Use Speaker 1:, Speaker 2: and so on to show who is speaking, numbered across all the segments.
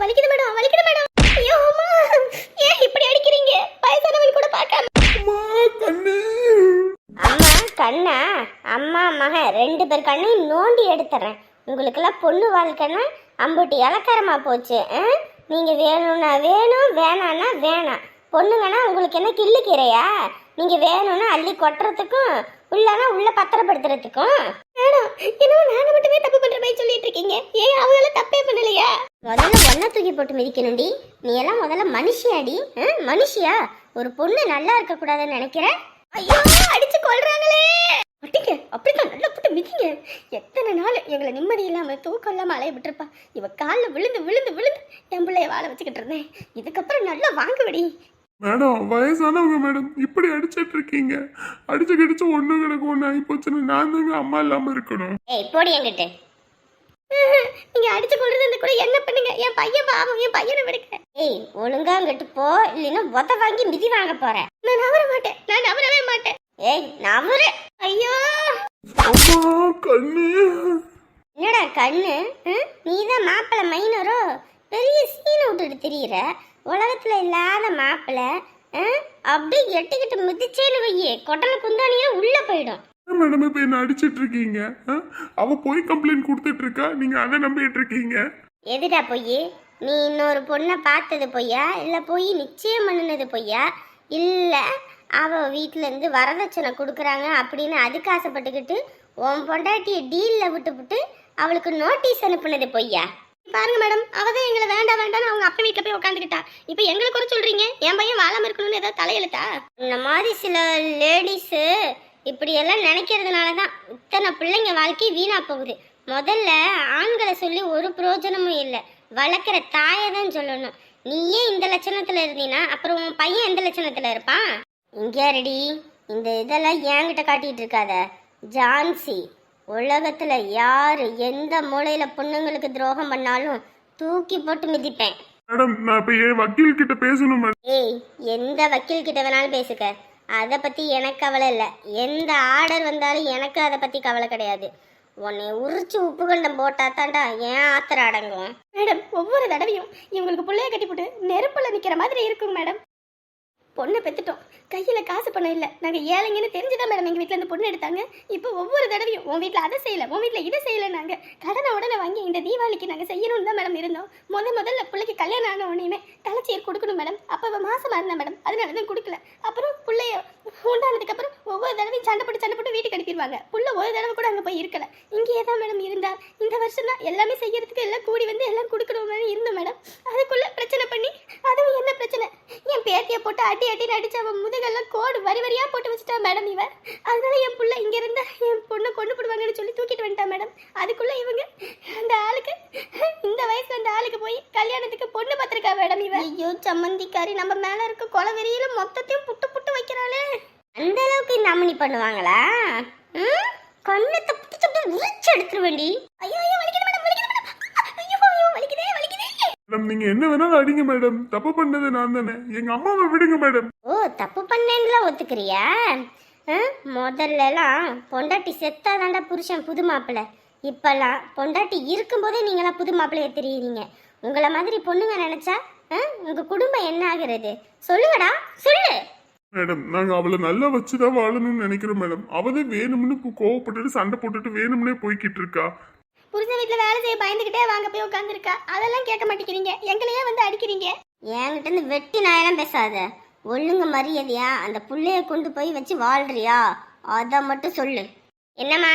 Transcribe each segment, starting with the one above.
Speaker 1: வலிக்குது மேடம், வலிக்குது மேடம். ஐயோ அம்மா, ஏன் இப்படி அடிக்கிறீங்க? வயசானவங்க கூட பார்க்காம.
Speaker 2: அம்மா கண்ணு.
Speaker 1: அம்மா கண்ணா, அம்மா மக 2 பேர் கண்ணையும் நோண்டி எடுத்துறேன். உங்களுக்கெல்லாம் பொண்ணு வாழ்க்கைன்னா அம்புட்டி இலக்காரமா போச்சு. நீங்க வேணும்னா வேணும், வேணான்னா வேணாம். பொண்ணுங்கன்னா உங்களுக்கு என்ன கிள்ளுக்கீரையா? நீங்க வேணும்னா அள்ளி கொட்டுறதுக்கும் உள்ளனா உள்ள பத்திரப்படுத்துறதுக்கும். மேடம், இன்னும் நாங்க மட்டுமே தப்பு பண்ற மாதிரி சொல்லிட்டு இருக்கீங்க. ஏன் அவங்கள தப்பே பண்ணலையா? முதல்ல ஒன்ன தூக்கி போட்டு மிதிக்கணும்டி. நீ எல்லாம் முதல்ல மனுஷியாடி. மனுஷியா? ஒரு பொண்ணு நல்லா இருக்க கூடாதுன்னு நினைக்கிற? ஐயோ, அடிச்சு கொல்றாங்களே. அடிங்க, அப்படிதான் நல்லா போட்டு மிதிங்க. எத்தனை நாள் எங்களை நிம்மதி இல்லாம தூக்கம் இல்லாம அலைய விட்டுருப்பா. இவ காலில் விழுந்து விழுந்து விழுந்து என் பிள்ளைய வாழ வச்சுக்கிட்டு இருந்தேன். இதுக்கப்புறம் நல்லா வாங்குவடி.
Speaker 2: மேடம் வயசானவங்க மேடம், இப்படி அடிச்சிட்டு இருக்கீங்க. அடிச்சு கிடிச்சு ஒண்ணு கிடக்கு ஒண்ணு ஆகி போச்சுன்னு நான் தாங்க அம்மா இல்லாம இருக்கணும்.
Speaker 1: ஏய் போடி என்கிட்ட. நீங்க அடிச்சு கொள்றது கூட என்ன பண்ணுங்க? என் பையன் பாவம், என் பையனை விடுங்க. ஏய் ஒழுங்கா அங்கிட்டு போ, இல்லைன்னா ஒத்த வாங்கி மிதி வாங்க போறேன். நான் நவர மாட்டேன், நான் நவரவே மாட்டேன். ஏய் நவரு. ஐயோ
Speaker 2: அம்மா கண்ணு.
Speaker 1: என்னடா கண்ணு? நீதான் மாப்பிள்ளை மைனரோ? பெரிய சீனை விட்டுட்டு திரியிற. உலகத்துல இல்லாத மாப்பிள்ளை அப்படியே எட்டிக்கிட்டு மிதிச்சேன்னு வையே, கொட்டல குந்தானியே உள்ள போயிடும்.
Speaker 2: மேடம் இப்ப என்ன அடிச்சிட்டு இருக்கீங்க? அவ போய் கம்ப்ளைண்ட் கொடுத்துட்டு இருக்கா, நீங்க அதை நம்பிட்டு இருக்கீங்க.
Speaker 1: எதுடா பொய்? நீ இன்னொரு பொண்ணை பார்த்தது பொய்யா, இல்ல போய் நிச்சயம் பண்ணினது பொய்யா, இல்ல அவ வீட்டுல இருந்து வரதட்சணை கொடுக்குறாங்க அப்படின்னு அதுக்கு ஆசைப்பட்டுக்கிட்டு உன் பொண்டாட்டிய டீல்ல விட்டு அவளுக்கு நோட்டீஸ் அனுப்புனது பொய்யா? பாருங்க மேடம், அவதான் எங்களை வேண்டாம் வேண்டாம்னு அவங்க அப்பா வீட்டுல போய் உட்காந்துக்கிட்டா. இப்ப எங்களுக்கு கூட சொல்றீங்க என் பையன் வாழாம இருக்கணும்னு ஏதாவது தலையெழுத்தா? இந்த மாதிரி சில லேடிஸ் இப்படி எல்லாம் நினைக்கிறதுனாலதான் இத்தனை பிள்ளைங்க வாழ்க்கை வீணா போகுது. முதல்ல ஆண்களை சொல்லி ஒரு பிரயோஜனமும் இல்லை, வளர்க்குற தாயை தான் சொல்லணும். நீயே இந்த லட்சணத்துல இருந்தீனா அப்புறம் உன் பையன் எந்த லட்சணத்துல இருப்பான்? இங்கே ரெடி, இந்த இதெல்லாம் என்கிட்ட காட்டிட்டு இருக்காத ஜான்சி. உலகத்துல யாரு எந்த மூலையில பொண்ணுங்களுக்கு துரோகம் பண்ணாலும் தூக்கி போட்டு மிதிப்பேன்.
Speaker 2: மேடம் நான் இப்ப ஏன் வக்கீல் கிட்ட பேசணும் மேடம்.
Speaker 1: ஏய் எந்த வக்கீல் கிட்ட வேணாலும் பேசுக்க, அதை பத்தி எனக்கு கவலை இல்லை. எந்த ஆர்டர் வந்தாலும் எனக்கு அதை பத்தி கவலை கிடையாது. உன்னை உரிச்சு உப்பு கண்டம் போட்டா தாண்டா ஏன் ஆத்திர அடங்கும். மேடம் ஒவ்வொரு தடவையும் இவங்களுக்கு பிள்ளைய கட்டி போட்டு நெருப்புல நிக்கிற மாதிரி இருக்குங்க மேடம். பொண்ணை பெற்றுட்டோம், கையில் காசு பணம் இல்லை, நாங்கள் ஏழைங்கன்னு தெரிஞ்சுதான் மேடம் எங்கள் வீட்டில் இருந்து பொண்ணு எடுத்தாங்க. இப்போ ஒவ்வொரு தடவையும் உன் வீட்டில் அதை செய்யலை, உன் வீட்டில் இதை செய்யலை, நாங்கள் கடனை உடனே வாங்கி இந்த தீபாவளிக்கு நாங்கள் செய்யணும்னு தான் மேடம் இருந்தோம். முதல்ல பிள்ளைக்கு கல்யாணம் ஆன உடனே தலைச்சீர் கொடுக்கணும் மேடம். அப்போ மாசமாக இருந்தேன் மேடம், அதனால தான் கொடுக்கல. அப்புறம் பிள்ளைய உண்டானதுக்கப்புறம் ஒவ்வொரு தடவையும் சண்டை போட்டு வீட்டுக்கு அனுப்பிடுவாங்க. புள்ள ஒரு தடவை கூட அங்கே போய் இருக்கல, இங்கேயே தான் மேடம் இருந்தா. இந்த வருஷம் தான் எல்லாமே செய்யறதுக்கு எல்லாம் கூடி வந்து எல்லாம் கொடுக்கணும் இருந்தோம் மேடம். அதுக்குள்ளே பிரச்சனை பண்ணி, அதுவும் என்ன பிரச்சனை, என் பேத்தியை போட்டு அடி அடிச்சு அவன் முதுகெல்லாம் கோடு வரி வரியா போட்டு வச்சுட்டா மேடம் இவன். அதனால என் புள்ள இங்க இருந்த என் பொண்ணை கொண்டு போடுவாங்கன்னு சொல்லி தூக்கிட்டு வந்துட்டா மேடம். அதுக்குள்ள இவங்க அந்த ஆளுக்கு இந்த வயசுல அந்த ஆளுக்கு போய் கல்யாணத்துக்கு பொண்ணு பார்த்திருக்கா மேடம் இவன். ஐயோ சம்மந்திக்காரி, நம்ம மேல இருக்க கொலவெறியில மொத்தத்தையும் புட்டு புட்டு வைக்கிறாளே. அந்த அளவுக்கு இந்த அம்மனி பண்ணுவாங்களா? கண்ணத்தை புட்டு உரிச்சு எடுத்துரு வேண்டி. ஐயோ ஐயோ வலிக்குது மேடம், வலிக்குது மேடம். ஐயோ ஐயோ வலிக்குதே வலிக்குதே.
Speaker 2: மேடம் நீங்க என்ன வேணாலும் அடிங்க மேடம், தப்பு பண்ணது நான் தானே, எங்க அம்மாவை விடுங்க மேடம்.
Speaker 1: ஓ தப்பு பண்ணேன்னு ஒத்துக்கிறியா? முதல்லலாம் பொண்டாட்டி செத்தாதாண்டா புருஷன் புது மாப்பிள்ளை. இப்பெல்லாம் பொண்டாட்டி இருக்கும்போதே நீங்களாம் புது மாப்பிள்ளைய தெரியுறீங்க. உங்களை மாதிரி பொண்ணுங்க நினைச்சா உங்க குடும்பம் என்ன ஆகுறது? சொல்லுங்கடா சொல்லு.
Speaker 2: மேடம் நாங்க அவளை நல்லா வச்சுதான் வாழணும்னு நினைக்கிறோம் மேடம். அவதான் வேணும்னு கோவப்பட்டுட்டு சண்டை போட்டுட்டு வேணும்னே போய்கிட்டு இருக்கா.
Speaker 1: புருஷன் வீட்டுல வேலை செய்ய பயந்துகிட்டே வாங்க போய் உட்காந்துருக்கா. அதெல்லாம் கேட்க மாட்டேங்கிறீங்க, எங்களையே வந்து அடிக்கிறீங்க. என்கிட்ட இருந்து வெட்டி நாயெல்லாம் பேசாத. ஒழுங்கு மரியாதையா அந்த புள்ளைய கொண்டு போய் வச்சு வாழ்றியா அதை மட்டும் சொல்லு. என்னம்மா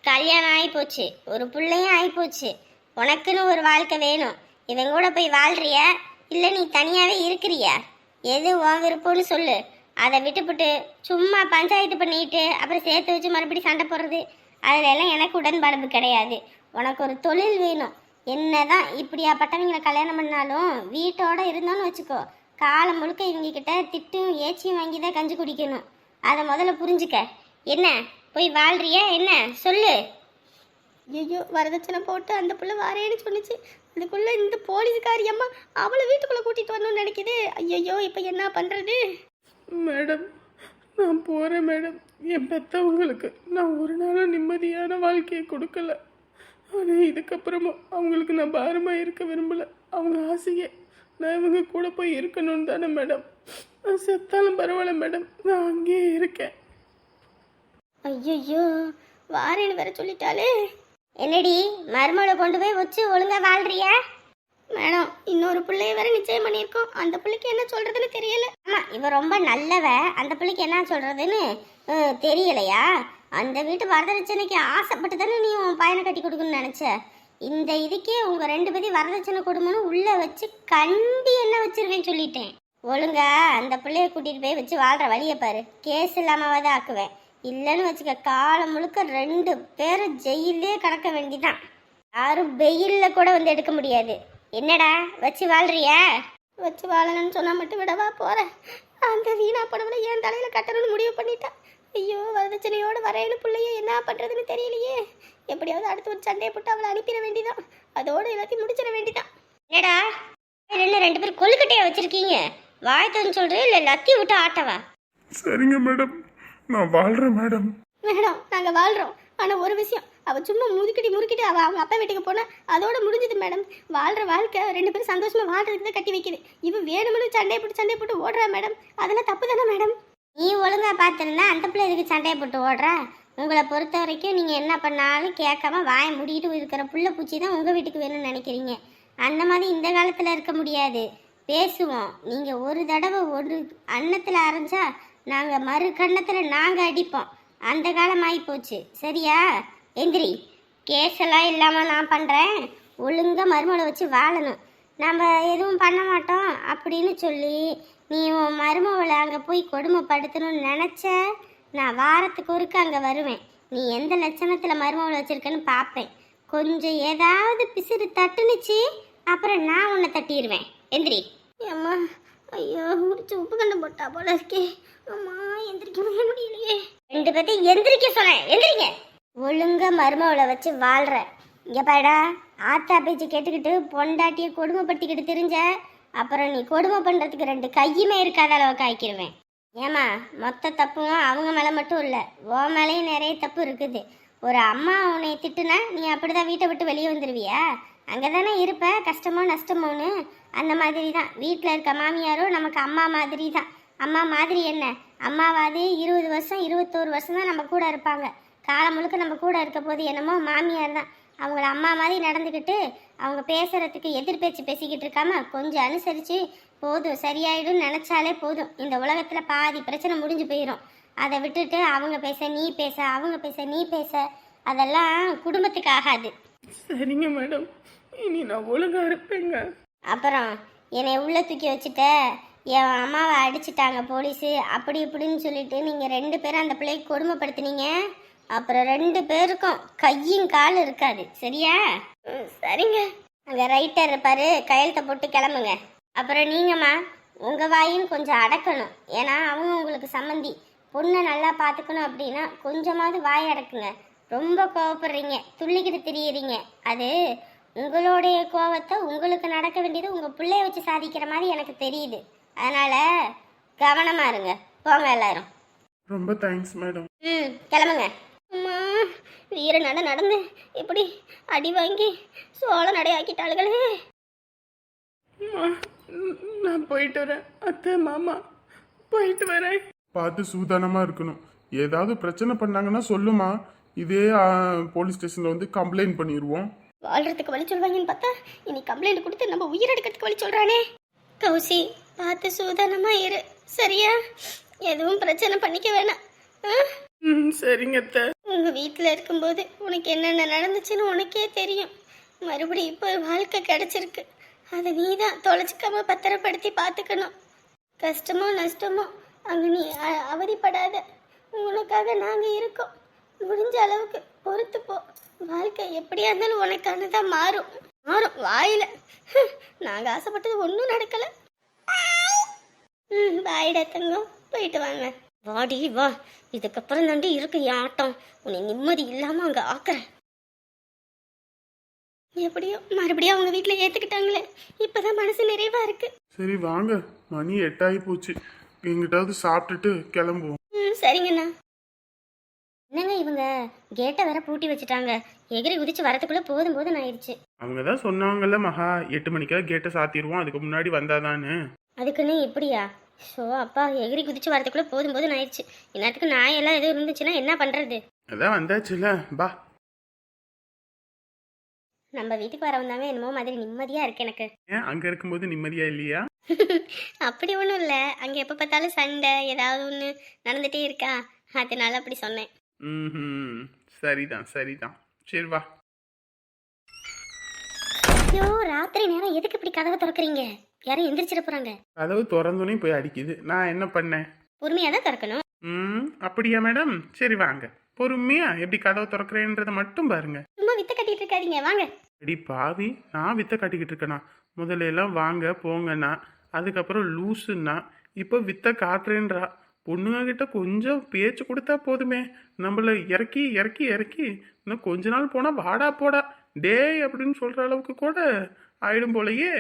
Speaker 1: கல்யாணம் ஆகி போச்சு, ஒரு பிள்ளையும் ஆகி போச்சு, உனக்குன்னு ஒரு வாழ்க்கை வேணும். இவன் கூட போய் வாழ்றியா இல்லை நீ தனியாவே இருக்கிறியா? எது உன் விருப்பம்னு சொல்லு. அதை விட்டுப்புட்டு சும்மா பஞ்சாயத்து பண்ணிட்டு அப்புறம் சேர்த்து வச்சு மறுபடியும் சண்டை போடுறது, அதுல எல்லாம் எனக்கு உடன்பாடு கிடையாது. உனக்கு ஒரு தொழில் வேணும். என்னதான் இப்படியாப்பட்டவங்களை கல்யாணம் பண்ணாலும் வீட்டோட இருந்தோன்னு வச்சுக்கோ, காலம் முழுக்க இவங்க கிட்ட திட்டும் ஏச்சியும் வாங்கி தான் கஞ்சி குடிக்கணும். அதை முதல்ல புரிஞ்சுக்க. என்ன போய் வாழ்றியா என்ன சொல்லு. ஐயோ வரதட்சணை போட்டு அந்த புள்ள வாரேன்னு சொன்னிச்சு. அதுக்குள்ள இந்த போலீஸ்காரி அம்மா அவளை வீட்டுக்குள்ள கூட்டிட்டு வரணும்னு நினைக்குது. ஐயோ இப்ப என்ன பண்றது?
Speaker 2: மேடம் நான் போறேன் மேடம். என் பெத்தவங்களுக்கு நான் ஒரு நாளும் நிம்மதியான வாழ்க்கையை கொடுக்கல.
Speaker 3: ஆனால் இதுக்கப்புறமா அவங்களுக்கு நான் பாரமாக இருக்க விரும்பல. அவங்க ஆசையே நான் இவங்க கூட போய் இருக்கணும்னு தானே மேடம். நான் செத்தாலும் பரவாயில்ல மேடம், நான் அங்கேயே இருக்கேன்.
Speaker 1: ஐயோ வாரேன்னு வேற சொல்லிட்டாலே. என்னடி மருமகளை கொண்டு போய் வச்சு ஒழுங்கா வாழ்றியா? மேடம் இன்னொரு பிள்ளைய வேற நிச்சயம் பண்ணியிருக்கோம். அந்த பிள்ளைக்கு என்ன சொல்றதுன்னு தெரியல. ஆமா இவ ரொம்ப நல்லவ, அந்த பிள்ளைக்கு என்ன சொல்றதுன்னு தெரியலையா? அந்த வீட்டு வரதட்சணைக்கு ஆசைப்பட்டு தானே நீ உன் பையனை கட்டி கொடுக்கணும்னு நினைச்ச. இந்த இதுக்கே உங்க 2 பேரும் வரதட்சணை கொடுக்கணும்னு உள்ள வச்சு கண்டி என்ன வச்சிருவேன்னு சொல்லிட்டேன். ஒழுங்கா அந்த பிள்ளைய கூட்டிட்டு போய் வச்சு வாழ்ற வழியை பாரு. கேஸ் இல்லாமவாத ஆக்குவேன். இல்லைன்னு வச்சுக்க காலம் முழுக்க 2 பேரும் ஜெயிலே கடக்க வேண்டிதான். யாரும் வெயில்ல கூட வந்து எடுக்க முடியாது. என்னடா வச்சு வாழ்றியா? வச்சு வாழணும்னு சொன்னா மட்டும் விடவா போறேன். அந்த வீணா படவுல என் தலையில கட்டணும்னு முடிவு பண்ணிட்டேன். ஐயோ வரதட்சணையோடு வரையில பிள்ளைய என்ன பண்றதுன்னு தெரியலையே. எப்படியாவது அடுத்து ஒரு சண்டையை போட்டு அவளை அனுப்பிட வேண்டிதான். அதோட எல்லாத்தையும் முடிச்சிட வேண்டிதான். என்னடா 2 பேரும் கொழுக்கட்டையா வச்சிருக்கீங்க? வாய்த்தன்னு சொல்றேன் இல்ல லத்தி விட்டு ஆட்டவா?
Speaker 2: சரிங்க மேடம், நான் வாழ்றேன் மேடம்.
Speaker 1: மேடம் நாங்கள் வாழ்கிறோம். ஆனால் ஒரு விஷயம், அவள் சும்மா முறுக்கிட்டு அவள் அவங்க அப்பா வீட்டுக்கு போனா அதோட முடிஞ்சது மேடம். வாழ்கிற வாழ்க்கை 2 பேரும் சந்தோஷமாக வாழ்றதுக்கு தான் கட்டி வைக்குது. இவன் வேணும்னு சண்டையை போட்டு ஓடுறா மேடம். அதெல்லாம் தப்பு தானே மேடம்? நீ ஒழுங்காக பார்த்துருந்தா அந்த பிள்ளை இதுக்கு சண்டையை போட்டு ஓடுறா? உங்களை பொறுத்த வரைக்கும் நீங்கள் என்ன பண்ணாலும் கேட்காம வாயை மூடிட்டு இருக்கிற புள்ள பூச்சி தான் உங்கள் வீட்டுக்கு வேணும்னு நினைக்கிறீங்க. அந்த மாதிரி இந்த காலத்தில் இருக்க முடியாது. பேசுவோம். நீங்கள் ஒரு தடவை ஒரு அன்னத்தில் அரைஞ்சா நாங்கள் மறு கண்ணத்தில் நாங்கள் அடிப்போம். அந்த காலம் ஆகி போச்சு. சரியா? எந்திரி. கேஸெல்லாம் இல்லாமல் நான் பண்ணுறேன். ஒழுங்காக மருமகளை வச்சு வாழணும். நம்ம எதுவும் பண்ண மாட்டோம் அப்படின்னு சொல்லி நீ உன் மருமகளை அங்கே போய் கொடுமைப்படுத்தணும்னு நினச்ச, நான் வாரத்துக்கு ஒருக்க அங்கே வருவேன். நீ எந்த லட்சணத்தில் மருமகளை வச்சுருக்கேன்னு பார்ப்பேன். கொஞ்சம் ஏதாவது பிசிறு தட்டுனுச்சு அப்புறம் நான் உன்னை தட்டிடுவேன். எந்திரி. அம்மா ஐயோ முடிச்சு உப்பு கண்டம் போட்டா போல இருக்கே. அம்மா எந்திரிக்கவே முடியலையே. 2 பேர்த்தையும் எந்திரிக்க சொன்னேன். எந்திரிங்க. ஒழுங்கா மருமகளை வச்சு வாழ்ற. இங்க பாடா, ஆத்தா பேச்சு கேட்டுக்கிட்டு பொண்டாட்டியை கொடுமைப்படுத்திக்கிட்டு தெரிஞ்ச அப்புறம் நீ கொடுமை பண்றதுக்கு 2 கையுமே இருக்காத அளவுக்கு ஆக்கிடுவேன். ஏமா மொத்த தப்பும் அவங்க மேல மட்டும் இல்ல, உன் மேலேயும் நிறைய தப்பு இருக்குது. ஒரு அம்மா உன்னை திட்டுனா நீ அப்படிதான் வீட்டை விட்டு வெளியே வந்துடுவியா? அங்கதானே இருப்ப கஷ்டமோ நஷ்டமோன்னு. அந்த மாதிரி தான் வீட்டில் இருக்க மாமியாரும் நமக்கு அம்மா மாதிரி தான். அம்மா மாதிரி என்ன, அம்மாவாது 20 வருஷம் 21 வருஷம் தான் நம்ம கூட இருப்பாங்க. காலம் முழுக்க நம்ம கூட இருக்க போது என்னமோ மாமியார் தான். அவங்கள அம்மா மாதிரி நடந்துக்கிட்டு அவங்க பேசுறதுக்கு எதிர்பேச்சு பேசிக்கிட்டு இருக்காம கொஞ்சம் அனுசரித்து போதும் சரியாயிடும் நினச்சாலே போதும். இந்த உலகத்தில் பாதி பிரச்சனை முடிஞ்சு போயிடும். அதை விட்டுட்டு அவங்க பேச நீ பேச, அவங்க பேச நீ பேச, அதெல்லாம் குடும்பத்துக்கு ஆகாது.
Speaker 3: சரிங்க மேடம், இனி நான் ஒழுங்கா இருப்பேங்க.
Speaker 1: அப்புறம் என்னை உள்ள தூக்கி வச்சுட்ட, என் அம்மாவை அடிச்சிட்டாங்க போலீஸு அப்படி இப்படின்னு சொல்லிட்டு நீங்கள் 2 பேரும் அந்த பிள்ளைக்கு கொடுமைப்படுத்தினீங்க. அப்புறம் 2 பேருக்கும் கையும் கால் இருக்காது. சரியா? சரிங்க. அங்கே ரைட்டர் இருப்பாரு, கையெழுத்தை போட்டு கிளம்புங்க. அப்புறம் நீங்கம்மா உங்கள் வாயும் கொஞ்சம் அடக்கணும். ஏன்னா அவங்க உங்களுக்கு சம்மந்தி. பொண்ணை நல்லா பார்த்துக்கணும் அப்படின்னா கொஞ்சமாவது வாய் அடக்குங்க. ரொம்ப கோவப்படுறீங்க, துள்ளிக்கிட்டு திரியுறீங்க. அது உங்களுடைய கோவத்தை உங்களுக்கு நடக்க வேண்டியது உங்கள் பிள்ளைய வச்சு சாதிக்கிற மாதிரி எனக்கு தெரியுது. அதனால கவனமா இருங்க. போங்க எல்லாரும்.
Speaker 2: ரொம்ப தேங்க்ஸ் மேடம்.
Speaker 1: கிளம்புங்க. அம்மா வீர நடந்து இப்படி அடி வாங்கி சோள நடையாக்கிட்டாளுகளே.
Speaker 3: அம்மா, நான் போயிட்டு வரேன். அத்தை மாமா போயிட்டு வரேன்.
Speaker 2: பார்த்து சூதானமா இருக்கணும். ஏதாவது பிரச்சனை பண்ணாங்கன்னா சொல்லுமா, இதே போலீஸ் ஸ்டேஷன்ல வந்து கம்ப்ளைண்ட் பண்ணிடுவோம்.
Speaker 1: வாழ்றதுக்கு வழி சொல்வாங்கன்னு பார்த்தா இனி கம்ப்ளைண்ட் கொடுத்து நம்ம உயிரெடுக்கிறதுக்கு வழி சொல்றானே. கௌசி பார்த்து சூதானமா இரு. சரியா? எதுவும் பிரச்சனை பண்ணிக்க வேணாம்.
Speaker 3: சரிங்க அத்தை.
Speaker 1: உங்க வீட்டில் இருக்கும்போது உனக்கு என்னென்ன நடந்துச்சுன்னு உனக்கே தெரியும். மறுபடியும் இப்போ வாழ்க்கை கிடைச்சிருக்கு. அதை நீ தான் தொலைச்சிக்காம பத்திரப்படுத்தி பார்த்துக்கணும். கஷ்டமோ நஷ்டமோ அங்கே நீ அவதிப்படாத. உனக்காக நாங்கள் இருக்கோம். முடிஞ்ச அளவுக்கு பொறுத்து போ. வாழ்க்கை எப்படியா இருந்தாலும் உனக்கானதான் மாறும். வாயில நாங்கள் ஆசைப்பட்டது ஒன்றும் நடக்கலை. பாயிடா தங்கம், போயிட்டு வாங்க. வாடி வா. இதுக்கப்புறம் தாண்டி இருக்கு என் ஆட்டம். உன்னை நிம்மதி இல்லாமல் அங்கே ஆக்குறேன். எப்படியோ மறுபடியும் அவங்க வீட்டில் ஏற்றுக்கிட்டாங்களே, இப்போதான் மனசு நிறைவாக இருக்கு.
Speaker 2: சரி வாங்க, மணி 8 ஆகி போச்சு. எங்கிட்டாவது சாப்பிட்டுட்டு கிளம்புவோம்.
Speaker 1: சரிங்கண்ணா. என்னங்க இவங்க கேட்டை வேற பூட்டி வச்சுட்டாங்க. எகிரி குதிச்சு வரதுக்குள்ள போதும் போதும் ஆயிடுச்சு.
Speaker 3: அவங்க தான் சொன்னாங்கல்ல மகா 8 மணிக்கெல்லாம் கேட்டை சாத்திடுவோம், அதுக்கு முன்னாடி வந்தாதான்னு.
Speaker 1: அதுக்குன்னு இப்படியா? ஸோ அப்பா எகிரி குதிச்சு வரதுக்குள்ள போதும் போதும் ஆயிடுச்சு. இந்நேரத்துக்கு நாய் எல்லாம் எதுவும் இருந்துச்சுன்னா என்ன பண்றது?
Speaker 3: அதான் வந்தாச்சுல, பா.
Speaker 1: நம்ம வீட்டுக்கு வர வந்தாங்க என்னமோ மாதிரி நிம்மதியா இருக்கு எனக்கு.
Speaker 3: ஏன் அங்க இருக்கும்போது நிம்மதியா இல்லையா?
Speaker 1: அப்படி ஒன்றும் இல்லை, அங்கே எப்போ பார்த்தாலும் சண்டை ஏதாவது ஒன்று நடந்துகிட்டே இருக்கா, அதனால அப்படி சொன்னேன்.
Speaker 3: ம், சரிதான் சரிதான். சரி வா.
Speaker 1: ஐயோ ராத்திரி நேரம் எதுக்கு இப்படி கதவை திறக்கிறீங்க? யாரும் எந்திரிச்சிட போறாங்க.
Speaker 3: கதவு திறந்தோனே போய் அடிக்குது, நான் என்ன பண்ணேன்?
Speaker 1: பொறுமையாக தான் திறக்கணும்.
Speaker 3: அப்படியா மேடம்? சரி வாங்க, பொறுமையா எப்படி கதவை திறக்கிறேன்றதை மட்டும் பாருங்க.
Speaker 1: சும்மா வித்த கட்டிட்டு இருக்காதீங்க, வாங்க.
Speaker 3: அடி பாவி, நான் வித்த காட்டிக்கிட்டு இருக்கேனா? முதல்ல எல்லாம் வாங்க போங்கண்ணா, அதுக்கப்புறம் லூசுன்னா, இப்போ வித்த காட்டுறேன்றா. பொண்ணுங்க கிட்ட கொஞ்சம் பேச்சு கொடுத்தா போதுமே, நம்மள இறக்கி இறக்கி இறக்கி இன்னும் கொஞ்ச நாள் போனா வாடா போடா டேய் அப்படின்னு சொல்ற அளவுக்கு கூட ஆயிடும் போலயே.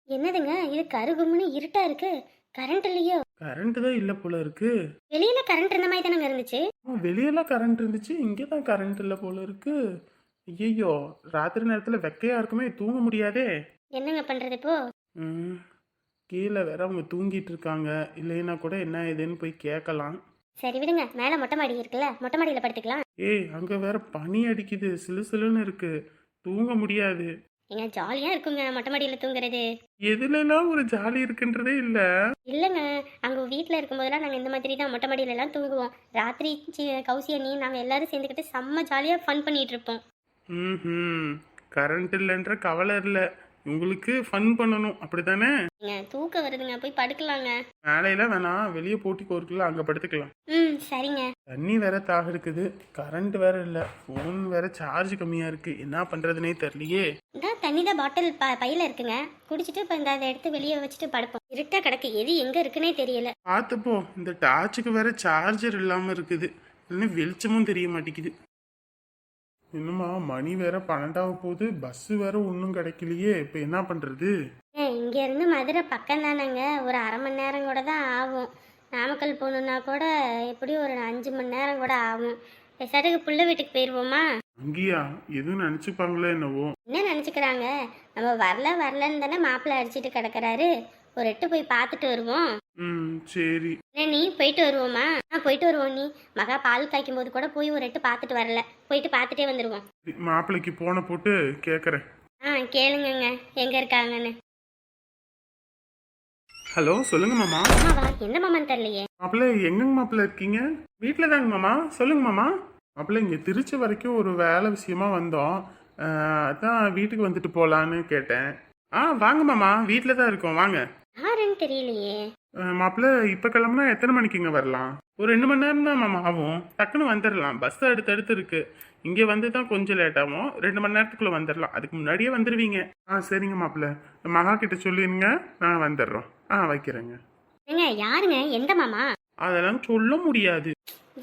Speaker 1: என்னதுங்க இது கருகும்னு இருட்டா இருக்கு, கரண்ட் இல்லையோ?
Speaker 3: கரண்ட் தான் இல்லை போல இருக்கு.
Speaker 1: வெளியில கரண்ட் இருந்த மாதிரி தானங்க இருந்துச்சு.
Speaker 3: வெளியெல்லாம் கரண்ட் இருந்துச்சு, இங்கே தான் கரண்ட் இல்லை போல இருக்கு. ஐயோ, ராத்திரி நேரத்தில் வெக்கையா இருக்குமே, தூங்க முடியாதே.
Speaker 1: என்னங்க பண்றது இப்போ?
Speaker 3: கீழே வேற அவங்க தூங்கிட்டு இருக்காங்க, இல்லைன்னா கூட என்ன ஏதுன்னு போய் கேட்கலாம்.
Speaker 1: சரி விடுங்க, மேல மொட்டை மாடி இருக்குல்ல, மொட்டை மாடியில படுத்துக்கலாம்.
Speaker 3: ஏய், அங்க வேற பனி அடிக்குது, சிலு சிலுன்னு இருக்கு, தூங்க முடியாது.
Speaker 1: ஏங்க ஜாலியா இருக்குங்க மொட்டை மாடியில தூங்குறது.
Speaker 3: எதுலலாம் ஒரு ஜாலி இருக்குன்றதே இல்ல.
Speaker 1: இல்லைங்க, அங்கே வீட்டில் இருக்கும்போதெல்லாம் நாங்கள் இந்த மாதிரி தான் மொட்டை மாடியில எல்லாம் தூங்குவோம். ராத்திரி கௌசி அண்ணி நாங்கள் எல்லாரும் சேர்ந்துக்கிட்டு செம்ம ஜாலியாக ஃபன் பண்ணிட்டு இருப்போம்.
Speaker 3: கரண்ட் இல்லைன்ற கவலை இல்லை, உங்களுக்கு ஃபன் பண்ணணும் அப்படித்தானே?
Speaker 1: ஏங்க தூக்கம் வருதுங்க, போய் படுக்கலாங்க.
Speaker 3: மேலையெல்லாம் வேணாம், வெளியே போட்டிக்கு இருக்குல்ல, அங்கே படுத்துக்கலாம்.
Speaker 1: சரிங்க.
Speaker 3: தண்ணி வேற தாக இருக்குது, கரண்ட் வேற இல்லை, ஃபோன் வேற சார்ஜ் கம்மியாக இருக்கு, என்ன பண்ணுறதுனே தெரியலையே.
Speaker 1: இதான் தண்ணி தான் பாட்டில் பையில இருக்குங்க, குடிச்சிட்டு இப்போ இந்த அதை எடுத்து வெளியே வச்சுட்டு படுப்போம். இருட்டா கிடக்கு, எது எங்கே இருக்குன்னே தெரியல.
Speaker 3: பார்த்துப்போம், இந்த டார்ச்சுக்கு வேற சார்ஜர் இல்லாமல் இருக்குது, இல்லைன்னா வெளிச்சமும் தெரிய மாட்டேங்குது. இன்னுமா மணி வேற 12 போகுது, பஸ் வேற ஒன்றும் கிடைக்கலையே, இப்போ என்ன பண்ணுறது?
Speaker 1: இங்கேருந்து மதுரை பக்கம் தானேங்க, ஒரு அரை மணி நேரம் கூட தான் ஆகும். நாமக்கல் போகணுன்னா கூட எப்படியும் ஒரு 5 மணி நேரம் கூட ஆகும். பெசாட்டுக்கு புள்ள வீட்டுக்கு போயிடுவோமா?
Speaker 3: அங்கேயா எதுவும் நினச்சிப்பாங்களோ என்னவோ.
Speaker 1: என்ன நினச்சிக்கிறாங்க, நம்ம வரலன்னு தானே மாப்பிள்ளை அடிச்சுட்டு கிடக்குறாரு. ஒரு எட்டு போய் பார்த்துட்டு வருவோம்.
Speaker 3: சரி.
Speaker 1: என்ன நீ போயிட்டு வருவோமா? போயிட்டு வருவோம். நீ மகா பால் காய்க்கும் போது கூட போய் ஒரு எட்டு பார்த்துட்டு வரல, போயிட்டு பார்த்துட்டே வந்துடுவோம்.
Speaker 3: மாப்பிள்ளைக்கு போன போட்டு கேட்குறேன்.
Speaker 1: கேளுங்கங்க எங்க இருக்காங்கன்னு.
Speaker 3: ஹலோ, சொல்லுங்க மாமா.
Speaker 1: மாமாவா? எந்த மாமான்னு தெரியலையே.
Speaker 3: மாப்பிள்ளை எங்கங்க மாப்பிள்ளை இருக்கீங்க? வீட்டில் தாங்க மாமா. சொல்லுங்க மாமா. மாப்பிள்ளை இங்கே திருச்சி வரைக்கும் ஒரு வேலை விஷயமா வந்தோம், அதான் வீட்டுக்கு வந்துட்டு போகலான்னு கேட்டேன். வாங்க மாமா, வீட்டில் தான் இருக்கோம், வாங்க.
Speaker 1: யாருன்னு தெரியலையே.
Speaker 3: மாப்பிள்ளை இப்போ கிளம்புனா எத்தனை மணிக்குங்க வரலாம்? ஒரு 2 மணி நேரம் தான் மாமா ஆகும், டக்குன்னு வந்துடலாம். பஸ் அடுத்தடுத்து இருக்கு, இங்கே வந்து தான் கொஞ்சம் லேட் ஆகும். 2 மணி நேரத்துக்குள்ளே வந்துடலாம், அதுக்கு முன்னாடியே வந்துடுவீங்க. சரிங்க மாப்பிள்ளை, மகா கிட்ட சொல்லிடுங்க, நான் வந்துடுறோம். வைக்கிறேங்க.
Speaker 1: ஏங்க யாருங்க? எந்த மாமா?
Speaker 3: அதெல்லாம் சொல்ல முடியாது.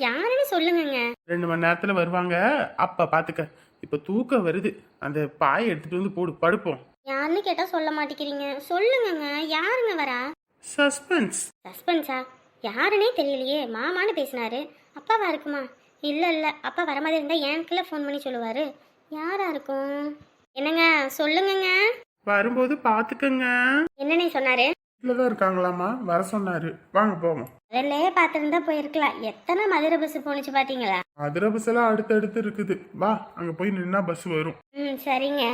Speaker 1: யாருன்னு சொல்லுங்கங்க.
Speaker 3: 2 மணி நேரத்தில் வருவாங்க, அப்போ பார்த்துக்க. இப்போ தூக்கம் வருது, அந்த பாயை எடுத்துட்டு வந்து போடு, படுப்போம்.
Speaker 1: யாருன்னு கேட்டா சொல்ல மாட்டேங்கிறீங்க, சொல்லுங்கங்க. யாருங்க வரா?
Speaker 3: சஸ்பென்ஸ்.
Speaker 1: சஸ்பென்ஸா? யாருன்னே தெரியலையே. மாமான்னு பேசினாரு, அப்பாவா இருக்குமா? இல்ல அப்பா வர மாதிரி இருந்தா எனக்குள்ள ஃபோன் பண்ணி சொல்லுவாரு. யாரா இருக்கும்? என்னங்க சொல்லுங்கங்க.
Speaker 3: வரும்போது பார்த்துக்கங்க.
Speaker 1: என்னன்னே சொன்னாரு?
Speaker 3: வீட்டில் தான் இருக்காங்களாமா, வர சொன்னாரு, வாங்க போவோம்.
Speaker 1: அதிலே பார்த்துருந்தா போயிருக்கலாம். எத்தனை மதுரை பஸ் போனுச்சு பாத்தீங்களா?
Speaker 3: மதுரை பஸ் எல்லாம் அடுத்தடுத்து இருக்குது, வா அங்கே போய் நின்னா பஸ் வரும்.
Speaker 1: சரிங்க.